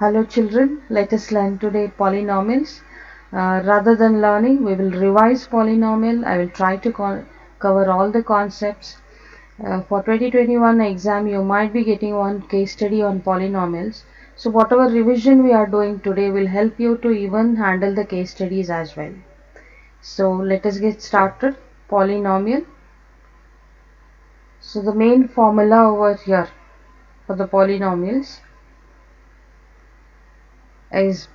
Hello children, let us learn today polynomials. Rather than learning, we will revise polynomial. I will try to cover all the concepts. For 2021 exam, you might be getting one case study on polynomials. So whatever revision we are doing today will help you to even handle the case studies as well. So let us get started. Polynomial. So the main formula over here for the polynomials is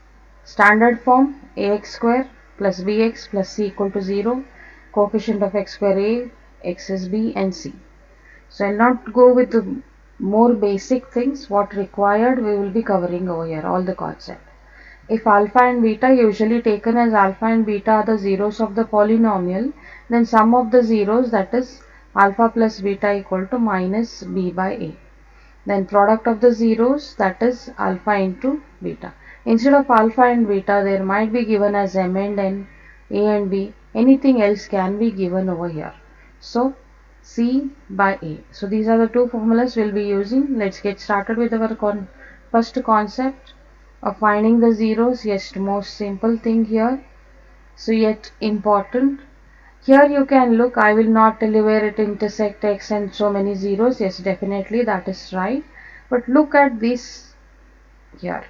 standard form ax square plus bx plus c equal to 0, coefficient of x square a, x is b and c. So I'll not go with the more basic things. What required we will be covering over here, all the concept. If alpha and beta usually taken as alpha and beta are the zeros of the polynomial, then sum of the zeros, that is alpha plus beta equal to minus b by a. Then product of the zeros, that is alpha into beta. Instead of alpha and beta, there might be given as m and n, a and b. Anything else can be given over here. So c by a. So these are the two formulas we'll be using. Let's get started with our first concept of finding the zeros. Yes, most simple thing here. So yet important. Here you can look, I will not tell you where it intersect x and so many zeros. Yes, definitely that is right. But look at this here.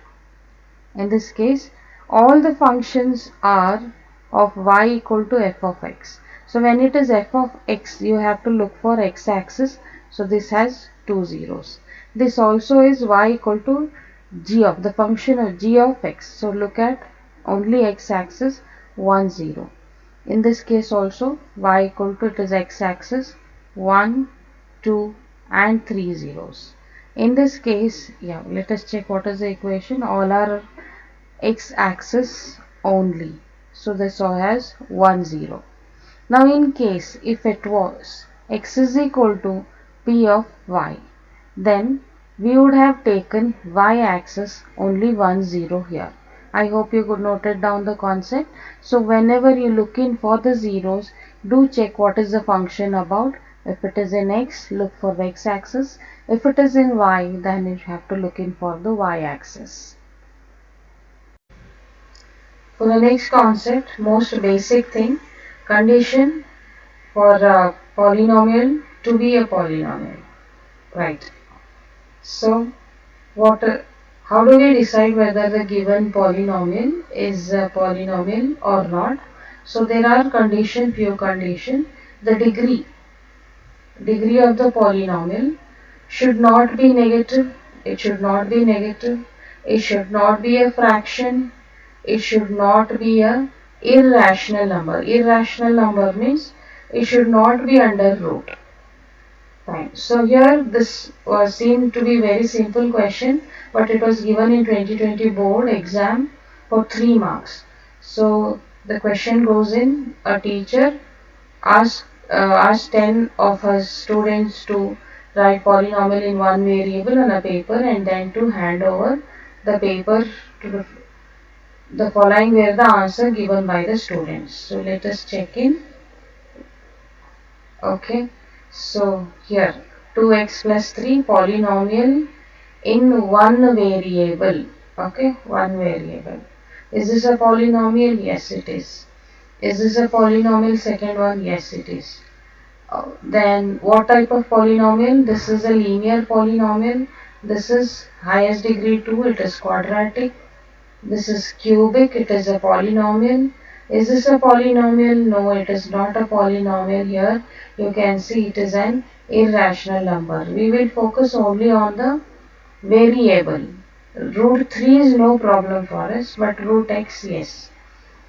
In this case, all the functions are of y equal to f of x. So when it is f of x, you have to look for x axis. So this has two zeros. This also is y equal to g of the function of g of x. So look at only x axis 1 0. In this case also y equal to, it is x axis 1, 2 and 3 zeros. In this case, yeah, let us check what is the equation. All are x axis only. So this all has 1 0. Now in case if it was x is equal to p of y, then we would have taken y axis only 1 0 here. I hope you could note it down the concept. So whenever you look in for the zeros, do check what is the function about. If it is in x, look for the x axis. If it is in y, then you have to look in for the y axis. For the next concept, most basic thing, condition for a polynomial to be a polynomial. Right. So how do we decide whether the given polynomial is a polynomial or not? So there are few condition. The degree of the polynomial should not be negative. It should not be negative. It should not be a fraction. It should not be a irrational number. Irrational number means it should not be under root. Fine. So here this was seemed to be very simple question, but it was given in 2020 board exam for 3 marks. So the question goes in, a teacher asked 10 of her students to write polynomial in one variable on a paper and then to hand over the paper to the following were the answer given by the students. So let us check in. Okay. So here 2x plus 3 polynomial in one variable. Okay, one variable. Is this a polynomial? Yes, it is. Is this a polynomial? Second one, yes, it is. Then what type of polynomial? This is a linear polynomial. This is highest degree 2, it is quadratic. This is cubic, it is a polynomial. Is this a polynomial? No, it is not a polynomial here. You can see it is an irrational number. We will focus only on the variable. Root 3 is no problem for us, but root x, yes.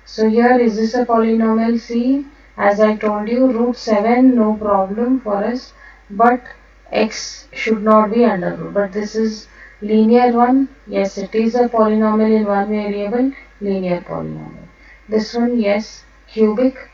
So here, is this a polynomial? See, as I told you, root 7 no problem for us, but x should not be under root. But this is linear one. Yes, it is a polynomial in one variable, linear polynomial. This one, yes, cubic.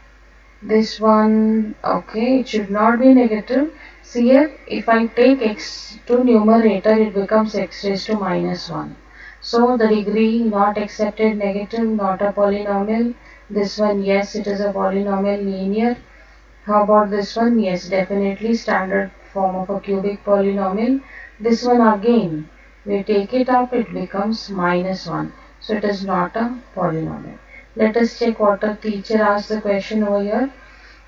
This one, okay, it should not be negative. See here, if I take x to numerator, it becomes x raised to minus 1. So the degree not accepted, negative, not a polynomial. This one, yes, it is a polynomial, linear. How about this one? Yes, definitely standard form of a cubic polynomial. This one again, We take it up, it becomes -1. So it is not a polynomial. Let us check what a teacher asked the question over here.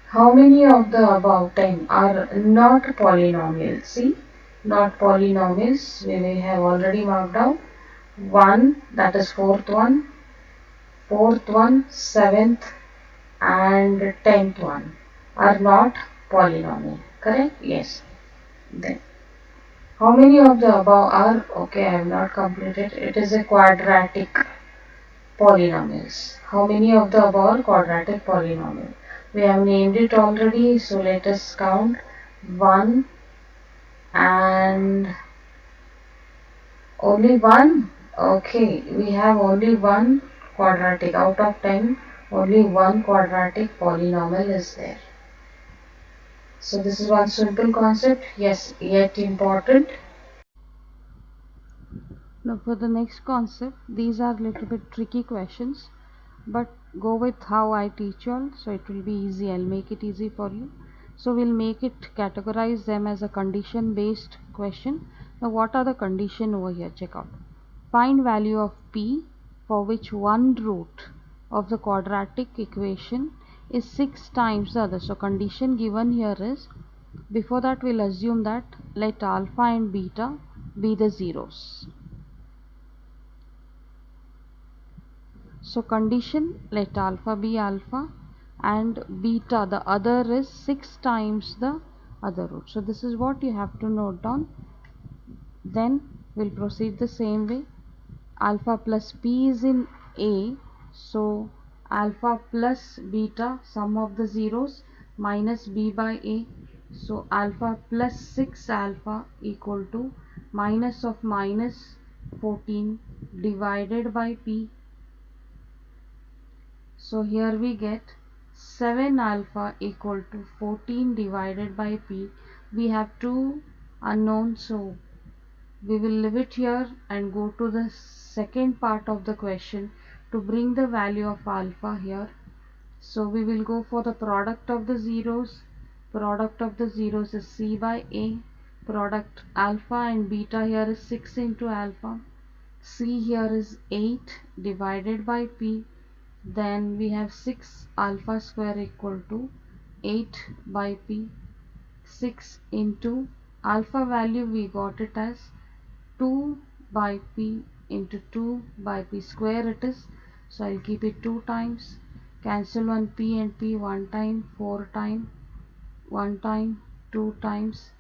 How many of the above 10 are not polynomials? See, not polynomials. We have already marked out. 1, that is fourth one, 7th and 10th one are not polynomial. Correct? Yes. Then how many of the above are, okay, I have not completed, it is a quadratic polynomials. How many of the above are quadratic polynomial? We have named it already, so let us count 1 and only one. Okay, we have only one quadratic out of 10, only one quadratic polynomial is there. So this is one simple concept, yes, yet important. Now for the next concept, these are little bit tricky questions, but go with how I teach you all, so it will be easy. I'll make it easy for you. So we'll make it, categorize them as a condition based question. Now what are the condition over here? Check out. Find value of p for which one root of the quadratic equation is 6 times the other. So condition given here is, before that we'll assume that let alpha and beta be the zeros. So condition, let alpha be alpha and beta, the other is 6 times the other root. So this is what you have to note down. Then we'll proceed the same way. Alpha plus p is in A, so alpha plus beta, sum of the zeros, minus b by A. So alpha plus 6 alpha equal to minus of minus 14 divided by p. So here we get 7 alpha equal to 14 divided by p. We have two unknowns, so we will leave it here and go to the second part of the question to bring the value of alpha here. So we will go for the product of the zeros. Product of the zeros is c by a. Product alpha and beta here is 6 into alpha. C here is 8 divided by p. Then we have 6 alpha square equal to 8 by p. 6 into alpha value, we got it as 2 by p into 2 by p square it is. So I'll keep it 2 times. Cancel one p and p, 1 time, 4 time, 1 time, 2 times,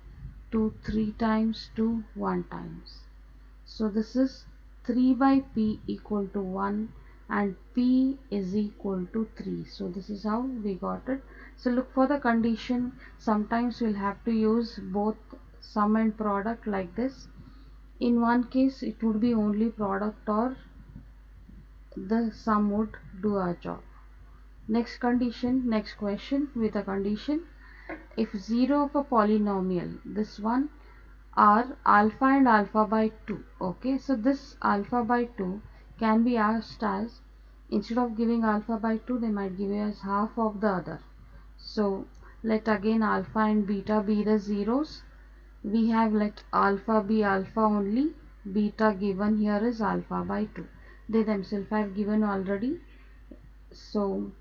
2, 3 times, 2, 1 times. So this is 3 by p equal to 1 and p is equal to 3. So this is how we got it. So look for the condition. Sometimes we'll have to use both sum and product like this. In one case it would be only product or the sum would do our job. Next condition, next question with a condition. If 0 of a polynomial, this one, are alpha and alpha by 2. Okay, so this alpha by 2 can be asked as, instead of giving alpha by 2, they might give you as half of the other. So let again alpha and beta be the zeros. We have let alpha be alpha only, beta given here is alpha by 2. They themselves have given already. So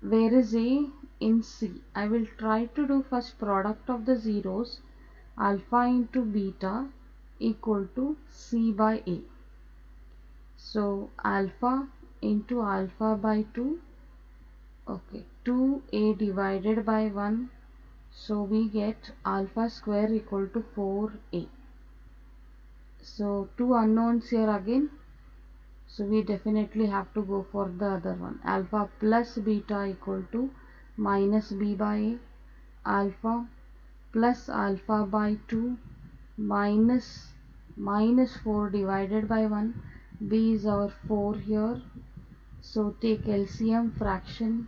where is A in C? I will try to do first product of the zeros, alpha into beta equal to C by A. So alpha into alpha by 2, okay, 2A divided by 1, so we get alpha square equal to 4A. So two unknowns here again, so we definitely have to go for the other one. Alpha plus beta equal to minus b by a. Alpha plus alpha by 2 minus 4 divided by 1. B is our 4 here, so take LCM, fraction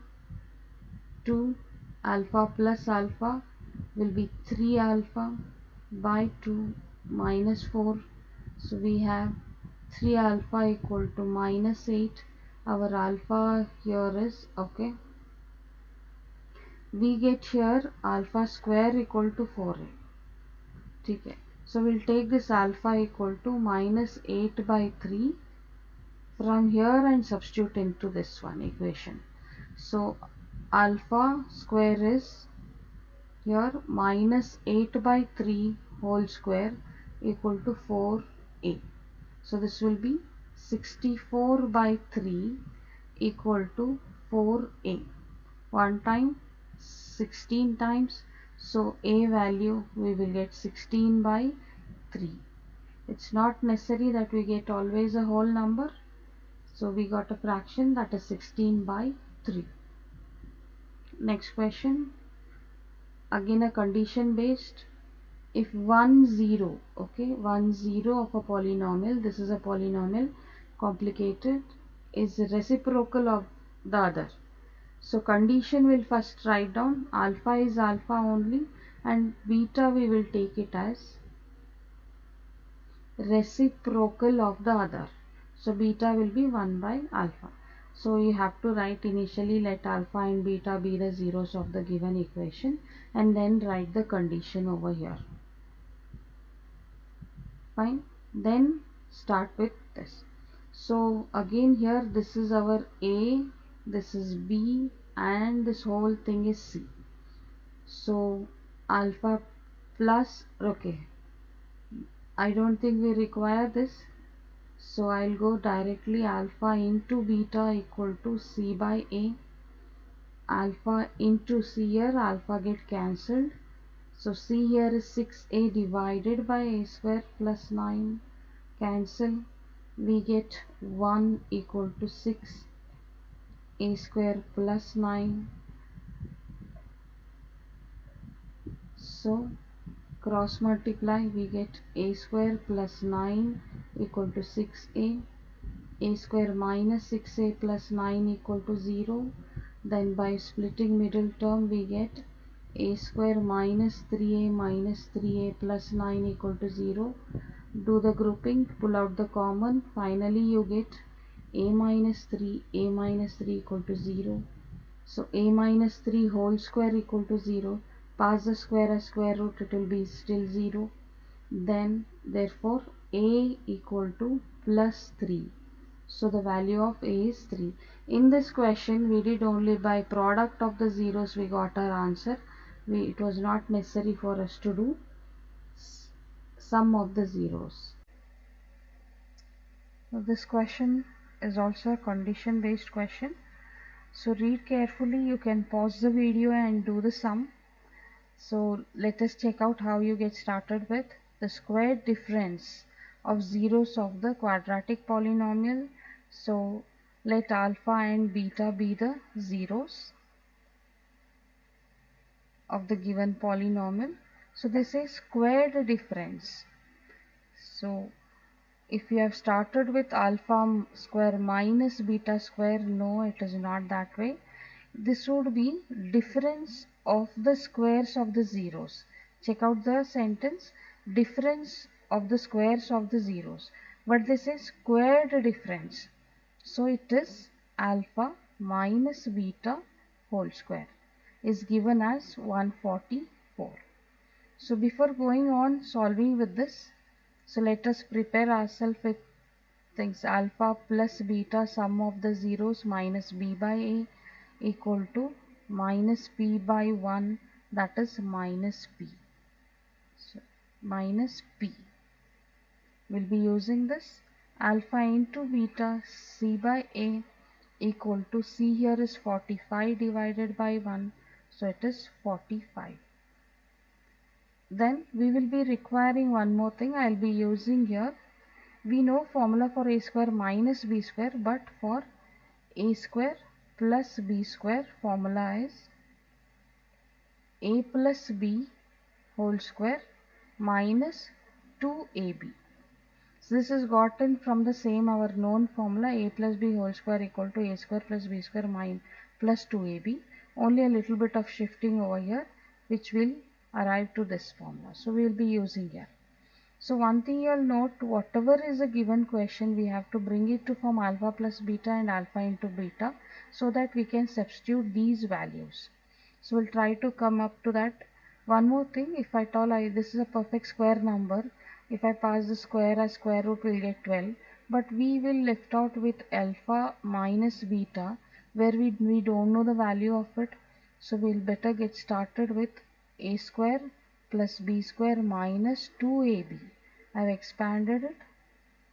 2. Alpha plus alpha will be 3 alpha by 2 minus 4. So we have 3 alpha equal to minus 8. Our alpha here is, okay, we get here alpha square equal to 4a. Okay, So we'll take this alpha equal to minus 8 by 3 from here and substitute into this one equation. So alpha square is here minus 8 by 3 whole square equal to 4a. So this will be 64 by 3 equal to 4a. 1 time 16 times, so a value we will get 16 by 3. It's not necessary that we get always a whole number, so we got a fraction that is 16 by 3. Next question, again a condition based. If 1 0, okay, 1 0 of a polynomial, this is a polynomial, complicated, is reciprocal of the other. So condition will first write down alpha is alpha only and beta we will take it as reciprocal of the other. So beta will be 1 by alpha. So you have to write initially, let alpha and beta be the zeros of the given equation and then write the condition over here. Fine. Then start with this. So again here this is our A, this is B and this whole thing is C. So alpha plus, okay, I don't think we require this, so I'll go directly alpha into beta equal to C by A. Alpha into C, here alpha get cancelled, so C here is 6a divided by a square plus 9, cancel, we get 1 equal to 6 a square plus 9. So cross multiply, we get a square plus 9 equal to 6a, a square minus 6a plus 9 equal to 0. Then by splitting middle term we get a square minus 3a plus 9 equal to 0. Do the grouping, pull out the common, finally you get a minus 3 equal to 0. So a minus 3 whole square equal to 0. Pass the square as square root, it will be still 0. Then therefore a equal to plus 3. So the value of a is 3. In this question we did only by product of the zeros we got our answer. It was not necessary for us to do sum of the zeros. Now this question is also a condition based question. So read carefully, you can pause the video and do the sum. So let us check out how you get started with the square difference of zeros of the quadratic polynomial. So let alpha and beta be the zeros of the given polynomial. So this is squared difference. So if you have started with alpha square minus beta square, no, it is not that way. This would be difference of the squares of the zeros. Check out the sentence, difference of the squares of the zeros. But this is squared difference. So it is alpha minus beta whole square is given as 144. So before going on solving with this, so let us prepare ourselves with things. Alpha plus beta sum of the zeros minus b by a equal to minus p by 1, that is minus p. So minus p. We'll be using this alpha into beta c by a equal to, c here is 45 divided by 1, so it is 45. Then we will be requiring one more thing. I'll be using here, we know formula for a square minus b square, but for a square plus b square formula is a plus b whole square minus 2ab. So this is gotten from the same our known formula, a plus b whole square equal to a square plus b square minus plus 2ab. Only a little bit of shifting over here which will arrive to this formula. So we will be using here. So one thing you'll note, whatever is a given question, we have to bring it to form alpha plus beta and alpha into beta so that we can substitute these values. So we'll try to come up to that. One more thing, if I tell this is a perfect square number, If I pass the square as square root, we'll get 12. But we will left out with alpha minus beta, where we don't know the value of it. So we'll better get started with a square plus b square minus 2ab. I've expanded it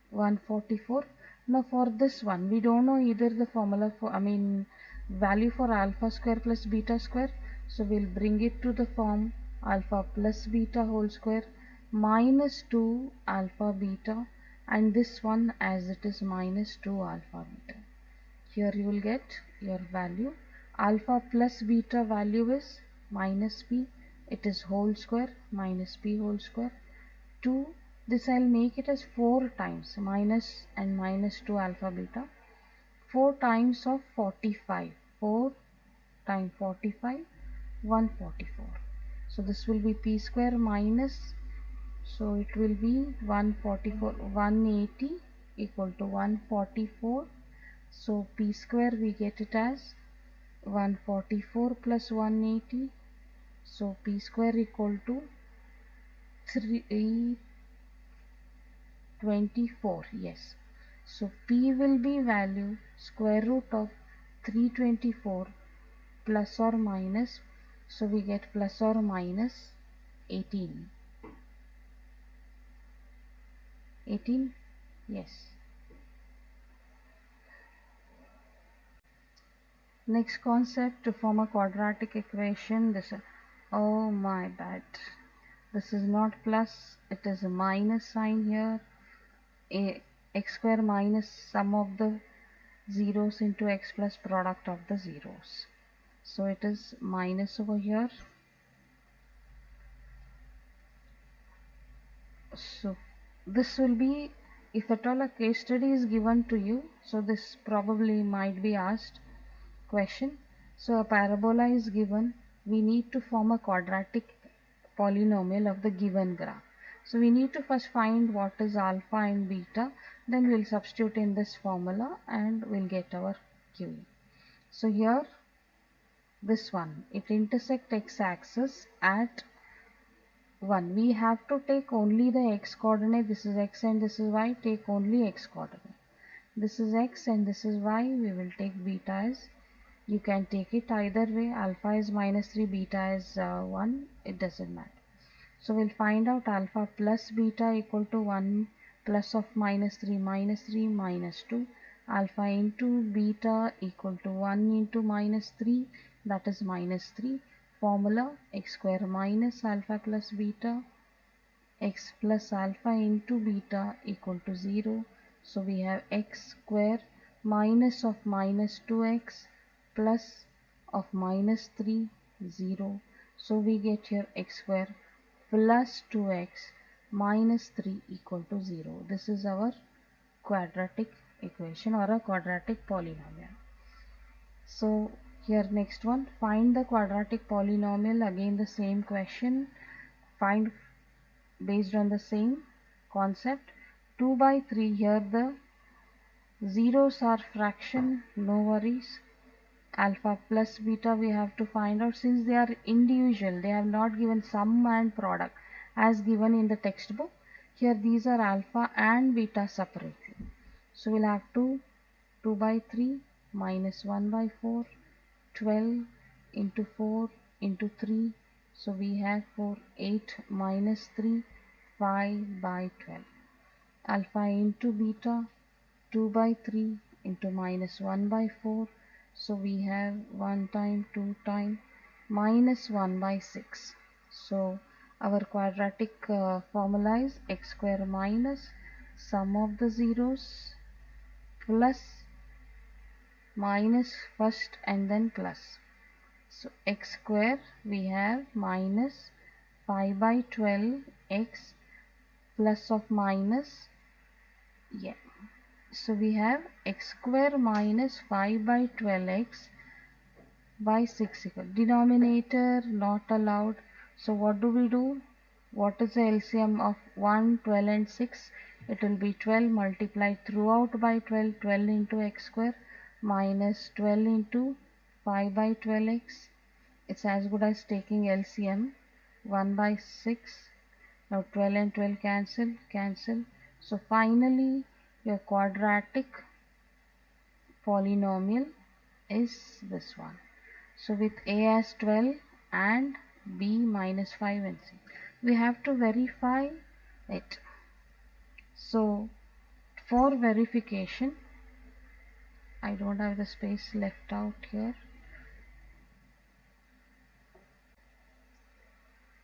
144. Now for this one, we don't know either the formula for, value for alpha square plus beta square. So we'll bring it to the form alpha plus beta whole square minus 2 alpha beta, and this one as it is minus 2 alpha beta. Here you will get your value. Alpha plus beta value is minus b. It is whole square minus b whole square. 2, this I'll make it as 4 times minus and minus 2 alpha beta. 4 times of 45. 4 times 45, 144. So this will be p square minus, so it will be 144, 180 equal to 144. So p square we get it as 144 plus 180. So p square equal to 324. Yes. So p will be value square root of 324 plus or minus. So we get plus or minus 18. 18. Yes. Next concept, to form a quadratic equation. This, oh my bad, this is not plus, it is a minus sign here. A x square minus sum of the zeros into x plus product of the zeros. So it is minus over here. So this will be, if at all a case study is given to you, so this probably might be asked question. So a parabola is given, we need to form a quadratic polynomial of the given graph. So we need to first find what is alpha and beta, then we'll substitute in this formula and we'll get our QE. So here this one, it intersect x-axis at 1. We have to take only the x coordinate, this is x and this is y, take only x coordinate. This is x and this is y, we will take beta as, you can take it either way, alpha is minus 3, beta is 1, it doesn't matter. So we'll find out alpha plus beta equal to 1 plus of minus 3 minus 2, alpha into beta equal to 1 into minus 3, that is minus 3. Formula x square minus alpha plus beta, x plus alpha into beta equal to 0. So we have x square minus of minus 2x plus of minus 3, 0. So we get here x square plus 2x minus 3 equal to 0. This is our quadratic equation or a quadratic polynomial. So here next one, find the quadratic polynomial. Again the same question, find based on the same concept. 2 by 3, here the zeros are fraction, no worries. Alpha plus beta we have to find out, since they are individual, they have not given sum and product as given in the textbook. Here these are alpha and beta separately. So we'll have to 2 by 3 minus 1 by 4, 12 into 4 into 3. So we have 4, 8 minus 3, 5 by 12. Alpha into beta, 2 by 3 into minus 1 by 4. So we have 1 time, 2 time, minus 1 by 6. So our quadratic formula is x square minus sum of the zeros plus minus first and then plus. So x square we have minus 5 by 12 x plus of minus, yeah. So we have x square minus 5 by 12x by 6 equal. Denominator not allowed. So what do we do? What is the LCM of 1, 12 and 6? It will be 12 multiplied throughout by 12, 12 into x square minus 12 into 5 by 12x. It's as good as taking LCM 1 by 6 Now 12 and 12 cancel. So finally your quadratic polynomial is this one. So with a as 12 and b minus 5 and c, we have to verify it. So for verification, I don't have the space left out here.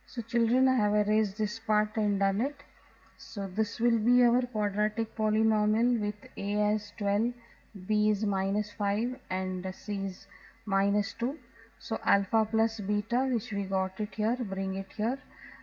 So children, I have erased this part and done it. So this will be our quadratic polynomial with a as 12, b is minus 5 and c is minus 2. So alpha plus beta, which we got it here, bring it here,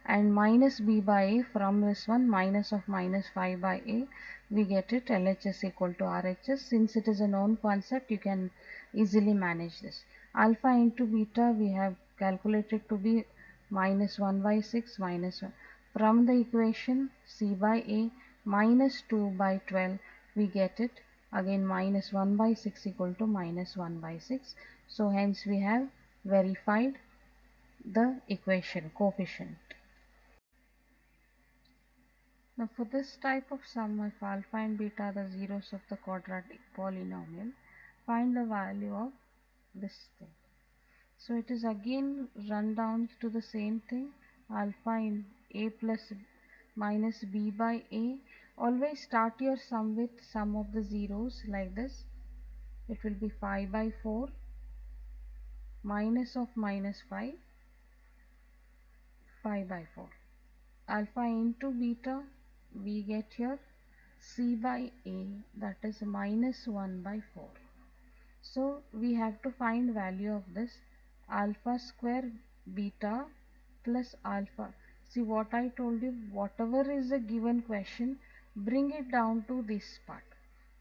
and minus b by a, from this one minus of minus 5 by a, we get it LHS equal to RHS. Since it is a known concept, you can easily manage this. Alpha into beta we have calculated to be minus 1 by 6 minus 1. From the equation c by a minus 2 by 12, we get it again minus 1 by 6 equal to minus 1 by 6. So hence we have verified the equation coefficient. Now for this type of sum, if alpha and beta are the zeros of the quadratic polynomial, find the value of this thing. So it is again run down to the same thing, alpha in a plus minus b by a. Always start your sum with sum of the zeros like this. It will be 5 by 4 minus of minus 5, 5 by 4. Alpha into beta, we get here c by a, that is minus 1 by 4. So we have to find value of this alpha square beta plus alpha. See what I told you, whatever is a given question, bring it down to this part.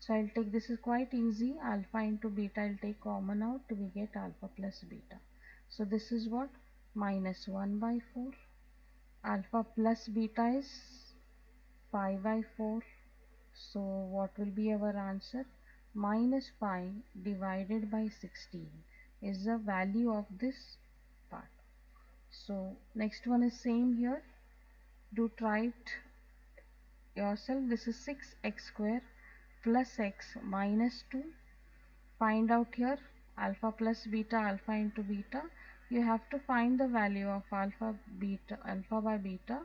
So I'll take, this is quite easy, alpha into beta, I'll take common out, we get alpha plus beta. So this is what, minus 1 by 4. Alpha plus beta is 5 by 4. So what will be our answer? Minus 5 divided by 16 is the value of this part. So next one is same here. Do try it yourself. This is 6x square plus x minus 2. Find out here alpha plus beta, alpha into beta. You have to find the value of alpha by beta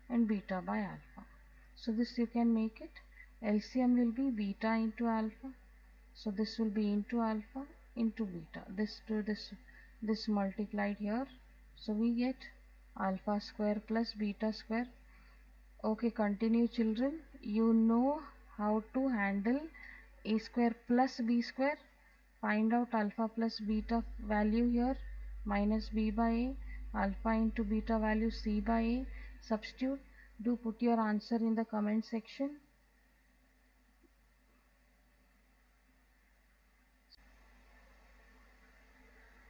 and beta by alpha. So this you can make it. LCM will be beta into alpha. So this will be into alpha into beta. This to this multiplied here. So we get alpha square plus beta square. Okay, continue children. You know how to handle a square plus b square. Find out alpha plus beta value here, minus b by a, alpha into beta value c by a. Substitute. Do put your answer in the comment section.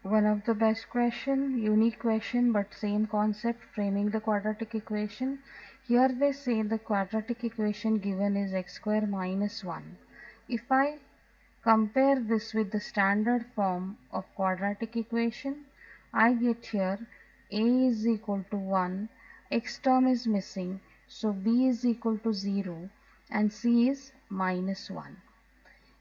One of the best question, unique question, but same concept, framing the quadratic equation. Here they say the quadratic equation given is x square minus 1. If I compare this with the standard form of quadratic equation, I get here a is equal to 1, x term is missing, so b is equal to 0 and c is minus 1.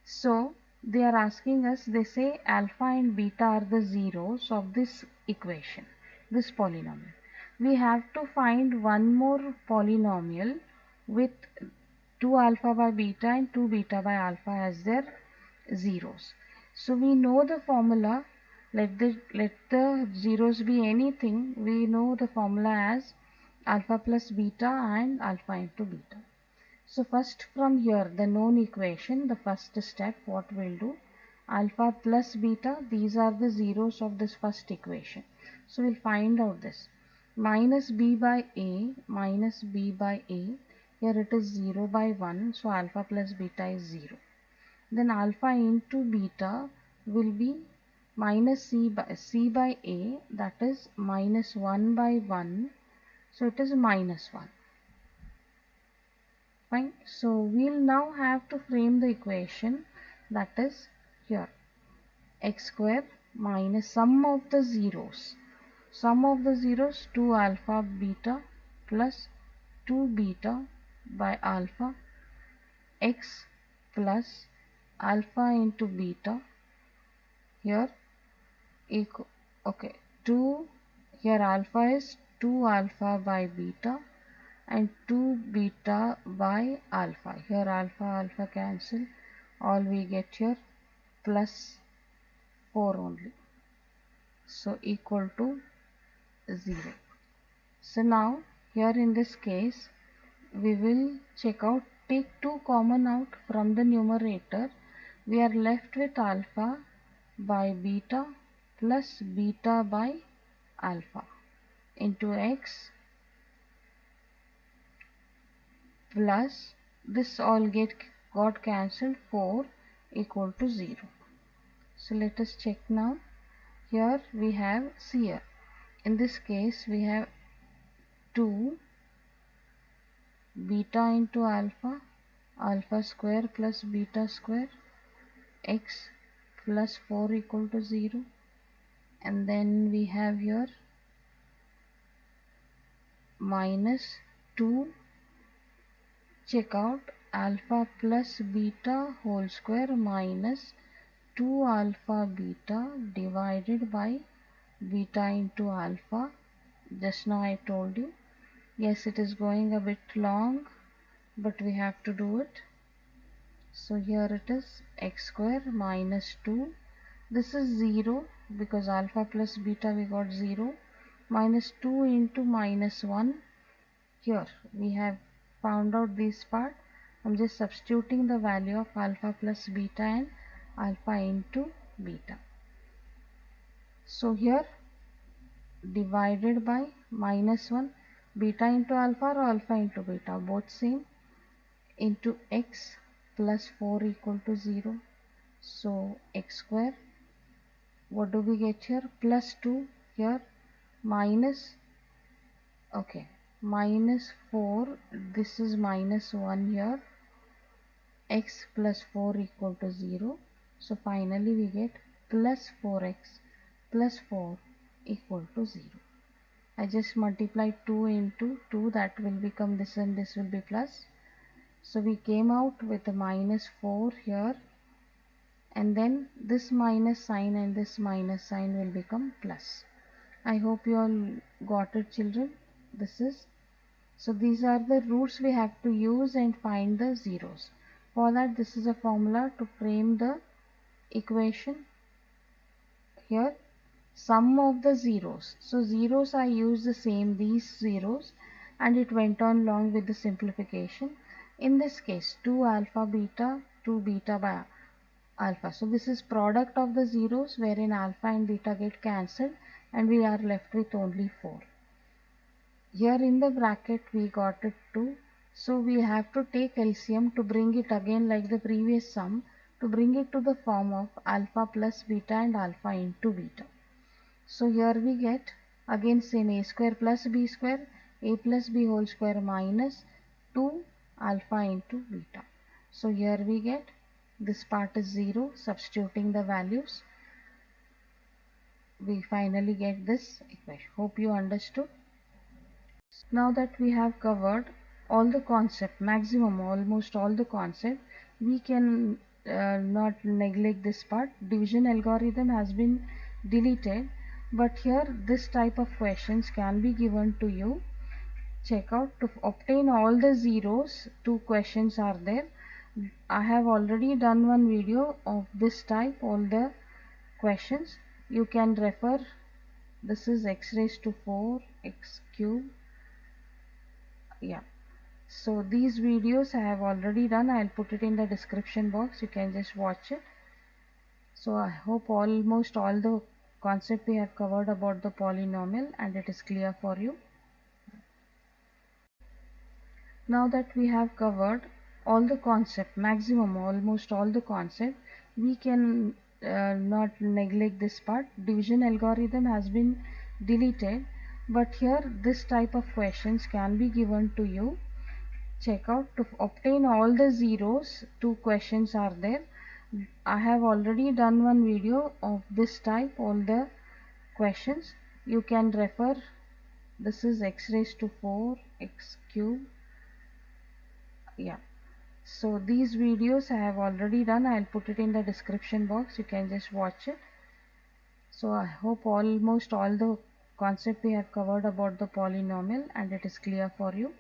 So they are asking us, they say alpha and beta are the zeros of this equation, this polynomial. We have to find one more polynomial with 2 alpha by beta and 2 beta by alpha as their zeros. So we know the formula, let the zeros be anything, we know the formula as alpha plus beta and alpha into beta. So first from here, the known equation, the first step, what we'll do, alpha plus beta, these are the zeros of this first equation. So we'll find out this. Minus b by a, here it is 0 by 1, so alpha plus beta is 0. Then alpha into beta will be minus c by a, that is minus 1 by 1, so it is minus 1. Fine. So we'll now have to frame the equation, that is here x square minus sum of the zeros 2 alpha beta plus 2 beta by alpha x plus alpha into beta here equal, okay, 2, here alpha is 2 alpha by beta and 2 beta by alpha. Here alpha alpha cancel, all we get here plus 4 only, so equal to 0. So now here in this case we will check out, take 2 common out from the numerator. We are left with alpha by beta plus beta by alpha into x plus this all got cancelled, 4 equal to 0. So let us check now. Here we have, see here, in this case we have 2 beta into alpha, alpha square plus beta square, x plus 4 equal to 0, and then we have here minus 2, check out, alpha plus beta whole square minus 2 alpha beta divided by beta into alpha. Just now I told you, yes, it is going a bit long, but we have to do it. So here it is x square minus 2, this is 0 because alpha plus beta we got 0, minus 2 into minus 1. Here we have found out this part. I'm just substituting the value of alpha plus beta and alpha into beta. So here divided by minus 1, beta into alpha or alpha into beta, both same, into x plus 4 equal to 0. So x square, what do we get here, plus 2 here, minus, okay, minus 4, this is minus 1 here, x plus 4 equal to 0. So finally we get plus 4x plus 4 equal to 0. I just multiplied 2 into 2, that will become this and this will be plus. So we came out with a minus 4 here, and then this minus sign and this minus sign will become plus. I hope you all got it, children. This is, so these are the roots we have to use and find the zeros. For that, this is a formula to frame the equation. Here sum of the zeros, so zeros I use the same, these zeros, and it went on along with the simplification. In this case 2 alpha beta, 2 beta by alpha, so this is product of the zeros wherein alpha and beta get cancelled and we are left with only 4. Here in the bracket we got it 2, so we have to take LCM to bring it again like the previous sum, to bring it to the form of alpha plus beta and alpha into beta. So here we get again same, a square plus b square, a plus b whole square minus 2 alpha into beta. So here we get this part is 0, substituting the values we finally get this equation. Hope you understood. Now that we have covered all the concept, maximum almost all the concept, we can not neglect this part. Division algorithm has been deleted, but here this type of questions can be given to you. Check out, to obtain all the zeros, 2 questions are there. I have already done one video of this type, all the questions. You can refer, this is x raised to 4 x cube, yeah. So these videos I have already done, I'll put it in the description box, you can just watch it. So I hope almost all the concept we have covered about the polynomial and it is clear for you. Now that we have covered all the concept, maximum almost all the concept, we can not neglect this part. Division algorithm has been deleted, but here this type of questions can be given to you. Check out, to obtain all the zeros, 2 questions are there. I have already done one video of this type, all the questions. You can refer, this is x raised to 4 x cube, Yeah, so these videos I have already done. I'll put it in the description box, you can just watch it. So I hope almost all the concept we have covered about the polynomial and it is clear for you.